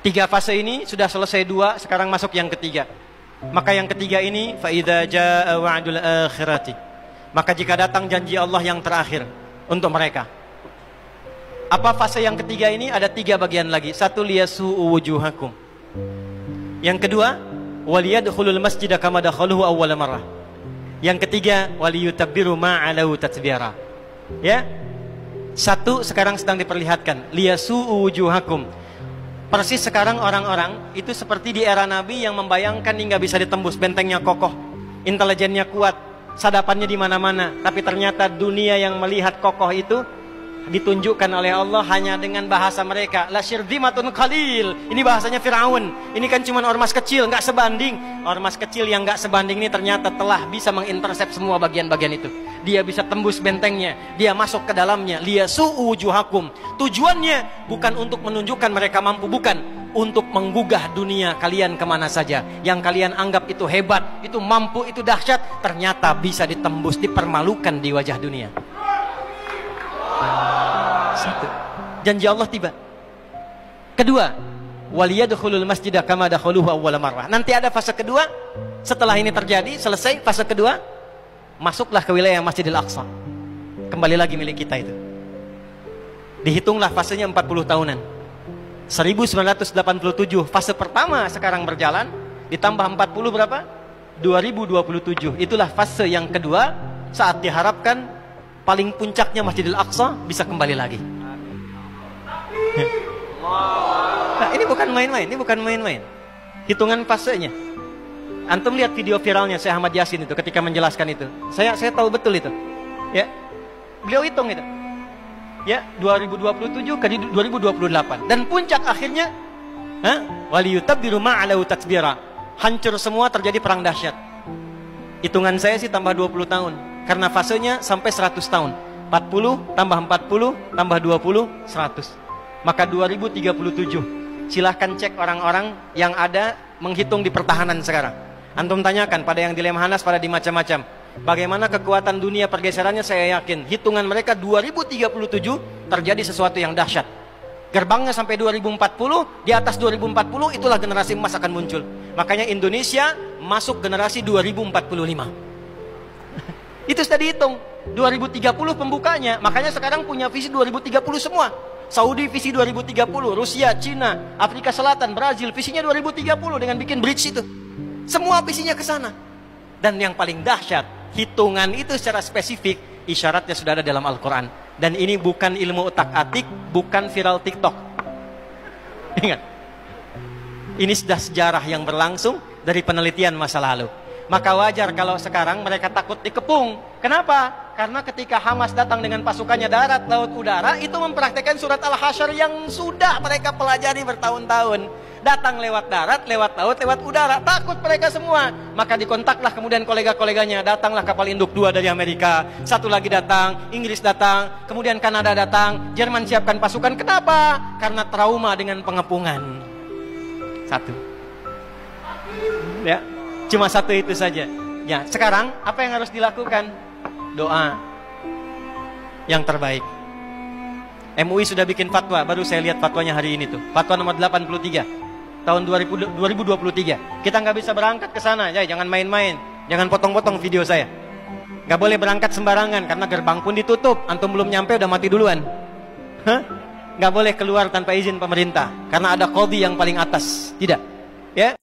Tiga fase ini sudah selesai dua, sekarang masuk yang ketiga. Maka yang ketiga ini, fa idza jaa wa'dul akhirati, maka jika datang janji Allah yang terakhir untuk mereka. Apa fase yang ketiga ini? Ada tiga bagian lagi. Satu, liyasu'u wujuhakum. Yang kedua, waliyadkhulul masjida kama dakhaluhu awwala marrah. Yang ketiga, waliyutabbiru ma'alahu tatbira. Ya. Satu sekarang sedang diperlihatkan, liyasu'u wujuhakum. Persis sekarang orang-orang itu seperti di era Nabi yang membayangkan hingga bisa ditembus, bentengnya kokoh, intelijennya kuat, sadapannya di mana-mana. Tapi ternyata dunia yang melihat kokoh itu ditunjukkan oleh Allah hanya dengan bahasa mereka. La syirzimatun qalil. Ini bahasanya Firaun. Ini kan cuma ormas kecil, nggak sebanding. Ormas kecil yang nggak sebanding ini ternyata telah bisa mengintersep semua bagian-bagian itu. Dia bisa tembus bentengnya, dia masuk ke dalamnya. Liyasu'u wujuhakum. Tujuannya bukan untuk menunjukkan mereka mampu, bukan. Untuk menggugah dunia kalian kemana saja. Yang kalian anggap itu hebat, itu mampu, itu dahsyat, ternyata bisa ditembus, dipermalukan di wajah dunia. Satu, janji Allah tiba. Kedua, waliyadkhulul masjida kama dakhaluhu awwala marrah. Nanti ada fase kedua. Setelah ini terjadi, selesai fase kedua, masuklah ke wilayah Masjidil Aqsa. Kembali lagi milik kita itu. Dihitunglah fasenya 40 tahunan. 1987 fase pertama sekarang berjalan, ditambah 40 berapa? 2027. Itulah fase yang kedua, saat diharapkan paling puncaknya Masjidil Aqsa bisa kembali lagi. Nah, ini bukan main-main, ini bukan main-main. Hitungan fasenya. Antum lihat video viralnya Syekh Ahmad Yasin itu ketika menjelaskan itu. Saya tahu betul itu. Ya. Beliau hitung itu. Ya, 2027 ke 2028 dan puncak akhirnya waliyutabbiru ma'alahu tatbira. Hancur semua, terjadi perang dahsyat. Hitungan saya sih tambah 20 tahun karena fasenya sampai 100 tahun. 40 tambah 40 tambah 20 100. Maka 2037. Silahkan cek orang-orang yang ada menghitung di pertahanan sekarang. Antum tanyakan pada yang di Lemhanas, pada di macam-macam. Bagaimana kekuatan dunia pergeserannya, saya yakin hitungan mereka 2037 terjadi sesuatu yang dahsyat. Gerbangnya sampai 2040, di atas 2040 itulah generasi emas akan muncul. Makanya Indonesia masuk generasi 2045. Itu sudah dihitung. 2030 pembukanya. Makanya sekarang punya visi 2030 semua. Saudi visi 2030, Rusia, Cina, Afrika Selatan, Brazil visinya 2030 dengan bikin bridge itu. Semua visinya ke sana. Dan yang paling dahsyat, hitungan itu secara spesifik isyaratnya sudah ada dalam Al-Quran. Dan ini bukan ilmu utak-atik, bukan viral TikTok. Ingat, ini sudah sejarah yang berlangsung dari penelitian masa lalu. Maka wajar kalau sekarang mereka takut dikepung. Kenapa? Karena ketika Hamas datang dengan pasukannya darat, laut, udara, itu mempraktekkan surat Al-Hasyr yang sudah mereka pelajari bertahun-tahun. Datang lewat darat, lewat laut, lewat udara. Takut mereka semua. Maka dikontaklah kemudian kolega-koleganya. Datanglah kapal induk 2 dari Amerika. Satu lagi datang, Inggris datang, kemudian Kanada datang, Jerman siapkan pasukan. Kenapa? Karena trauma dengan pengepungan. Satu. Ya, cuma satu itu saja. Ya, sekarang apa yang harus dilakukan? Doa yang terbaik. MUI sudah bikin fatwa, baru saya lihat fatwanya hari ini tuh. Fatwa nomor 83 tahun 2023. Kita nggak bisa berangkat ke sana, ya, jangan main-main, jangan potong-potong video saya. Nggak boleh berangkat sembarangan karena gerbang pun ditutup. Antum belum nyampe udah mati duluan. Nggak boleh keluar tanpa izin pemerintah karena ada qadhi yang paling atas. Tidak, ya.